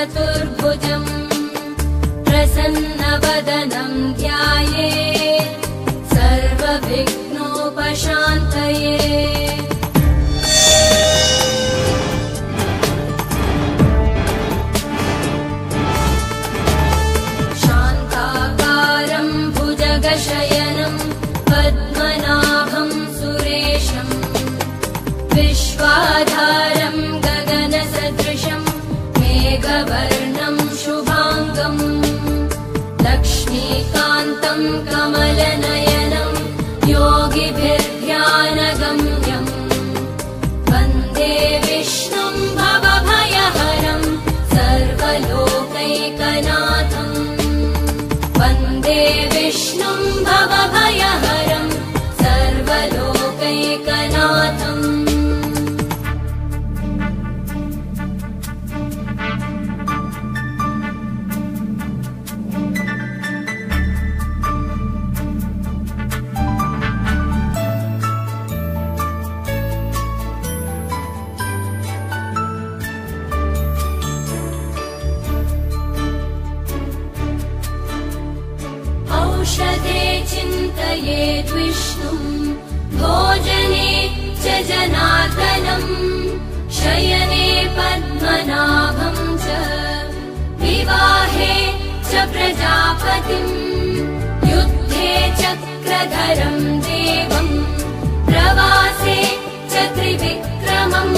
चतुर्भुजम् प्रसन्नवदनं ध्यायेत् सर्वविघ्नोपशान्तये। शान्ताकारं भुजगशयनं पद्मनाभं सुरेशं विश्वाधारं गगनसदृशं मेघवर्णं शुभाङ्गम् लक्ष्मीकान्तं कमलनयनं योगिभिर्ध्यानगम्यम् वन्दे विष्णुं भवभयहरं सर्वलोकैकनाथम् वन्दे विष्णुं भवभयहरं सर्वलोकैकनाथम्। औषधे चिन्तयेद् विष्णुं भोजने च जनार्दनम् शयने पद्मनाभं च विवाहे च प्रजापतिम् युद्धे चक्रधरं देवम् प्रवासे च त्रिविक्रमम्